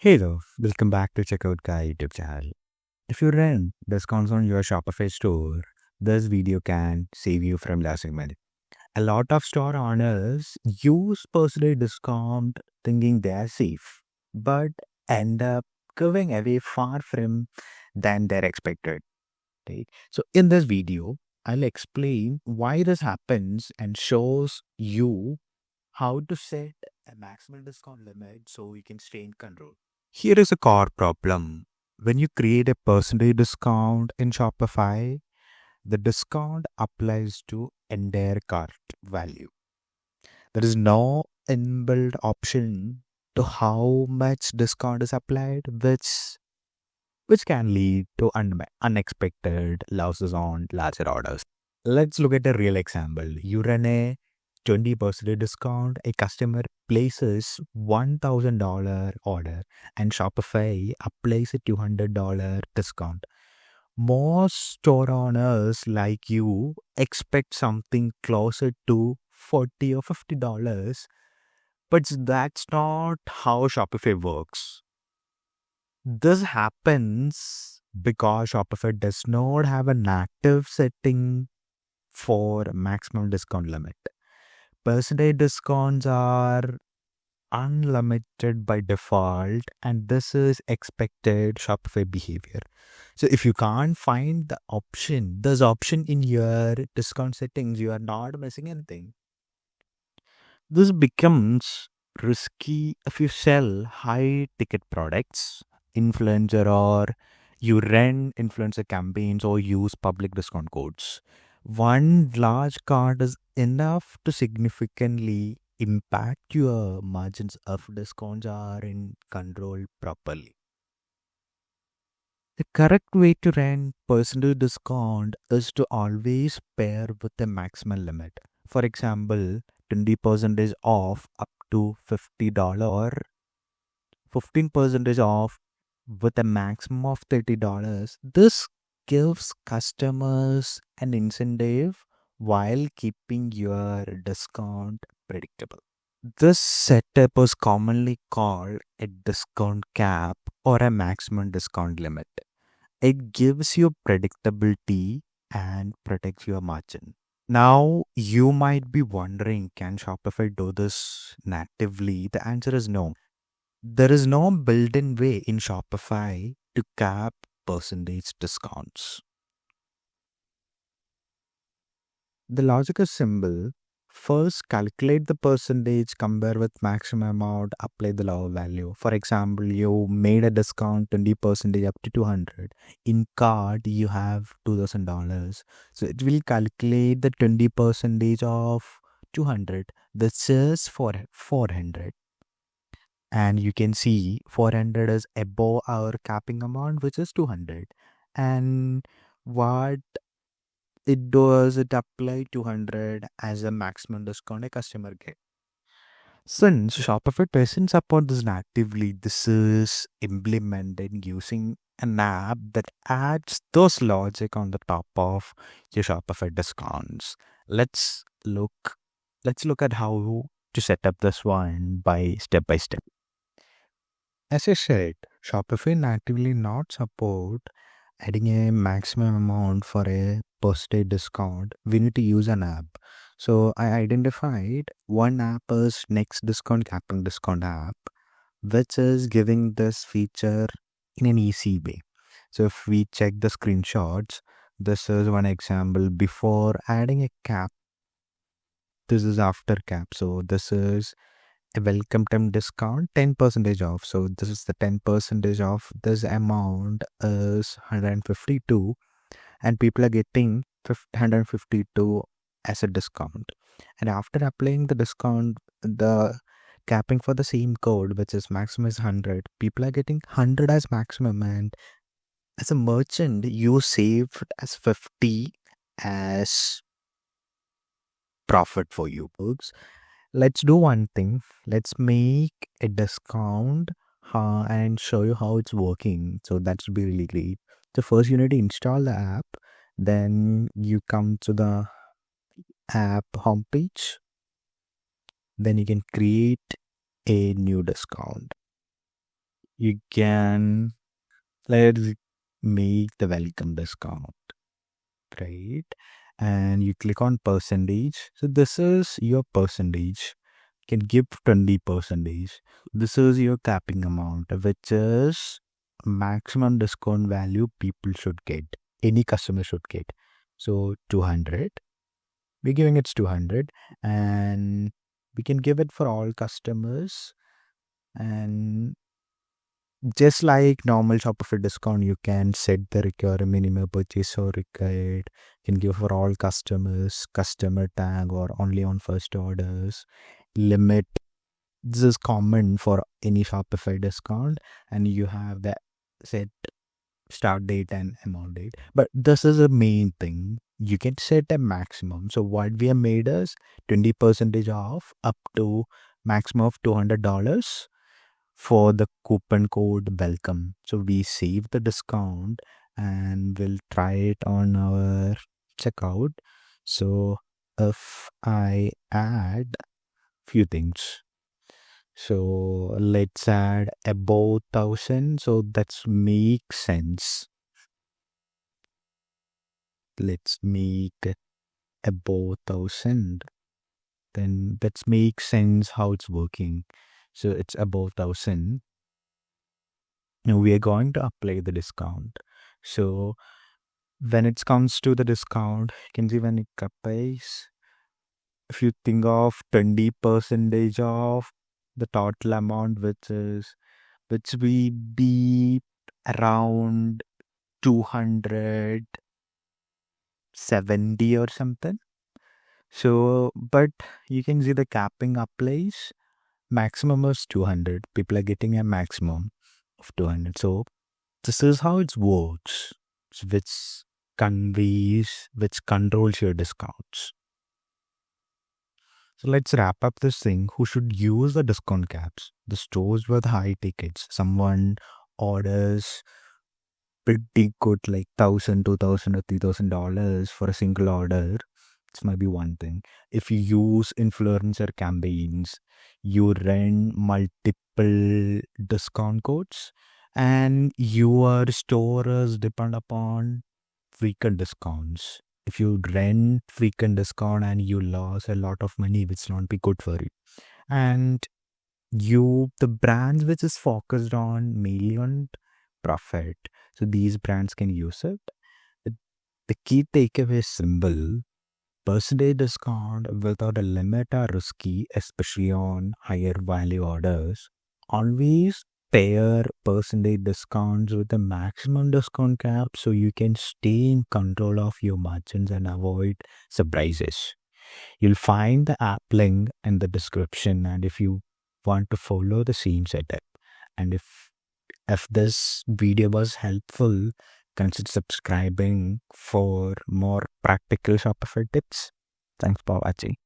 Hey there, welcome back to Checkout Guy YouTube channel. If you run discounts on your Shopify store, this video can save you from losing money. A lot of store owners use percentage discount thinking they are safe, but end up giving away far from than they're expected. Right? So in this video, I'll explain why this happens and shows you how to set a maximum discount limit so you can stay in control. Here is a core problem. When you create a percentage discount in Shopify, the discount applies to entire cart value. There is no inbuilt option to how much discount is applied, which can lead to unexpected losses on larger orders. Let's look at a real example. You run a 20% discount, a customer places $1,000 order and Shopify applies a $200 discount. Most store owners like you expect something closer to $40 or $50, but that's not how Shopify works. This happens because Shopify does not have an active setting for maximum discount limit. Percentage discounts are unlimited by default, and this is expected Shopify behavior. So if you can't find this option in your discount settings, you are not missing anything. This becomes risky if you sell high ticket products, influencer, or you run influencer campaigns or use public discount codes. One large card is enough to significantly impact your margins if discounts are in control properly. The correct way to run personal discount is to always pair with a maximum limit. For example, 20% off up to $50 or 15% off with a maximum of $30. This gives customers an incentive while keeping your discount predictable. This setup is commonly called a discount cap or a maximum discount limit. It gives you predictability and protects your margin. Now, you might be wondering, can Shopify do this natively? The answer is no. There is no built-in way in Shopify to cap percentage discounts. The logic is simple. First, calculate the percentage, compare with maximum amount, apply the lower value. For example, you made a discount 20% up to 200. In card, you have $2,000. So it will calculate the 20% of 200. This is for 400. And you can see 400 is above our capping amount, which is 200. And what it does, it apply 200 as a maximum discount a customer get. Since Shopify doesn't support this natively, this is implemented using an app that adds those logic on the top of your Shopify discounts. Let's look at how to set up this one by step. As I said, Shopify natively not support adding a maximum amount for a percentage discount. We need to use an app. So I identified one app as Next Discount Capping Discount app, which is giving this feature in an easy way. So if we check the screenshots, this is one example before adding a cap. This is after cap. So this is a welcome time discount 10% off. So this is the 10% off. This amount is 152 and people are getting 152 as a discount. And after applying the discount, the capping for the same code, which is maximum is 100, people are getting 100 as maximum. And as a merchant, you saved as 50 as profit for you folks. Let's do one thing. Let's make a discount and show you how it's working. So that would be really great. So first you need to install the app. Then you come to the app homepage. Then you can create a new discount. you can, let's make the welcome discount, right? And you click on percentage. So this is your percentage. You can give 20 percentage. This is your capping amount, which is maximum discount value people should get. Any customer should get. So 200. We're giving it 200, and we can give it for all customers. And just like normal Shopify discount, you can set the required minimum purchase or required. You can give for all customers, customer tag, or only on first orders. Limit. This is common for any Shopify discount, and you have the set start date and amount date. But this is a main thing. You can set a maximum. So what we have made is 20% off up to maximum of $200 for the coupon code welcome. So we save the discount and we'll try it on our checkout. So if I add few things, so let's add above 1,000. So that's make sense. Let's make it above 1,000. Then that makes sense how it's working. So it's above 1,000. Now we are going to apply the discount. So when it comes to the discount, you can see when it applies, if you think of 20% off the total amount, which will be around 270 or something. So, but you can see the capping applies. Maximum is 200. People are getting a maximum of 200. So this is how it works, which controls your discounts. So let's wrap up this thing. Who should use the discount caps? The stores with high tickets. Someone orders pretty good, like 1,000, 2,000, or $3,000 for a single order. This might be one thing. If you use influencer campaigns, you run multiple discount codes, and your stores depend upon frequent discounts. If you run frequent discount and you lose a lot of money, which will not be good for you. And the brands which is focused on mainly on profit, so these brands can use it. The key takeaway is simple. Percentage discount without a limit are risky, especially on higher value orders. Always pair percentage discounts with a maximum discount cap so you can stay in control of your margins and avoid surprises. You'll find the app link in the description, and if you want to follow the same setup, and if this video was helpful, consider subscribing for more practical Shopify tips. Thanks for watching.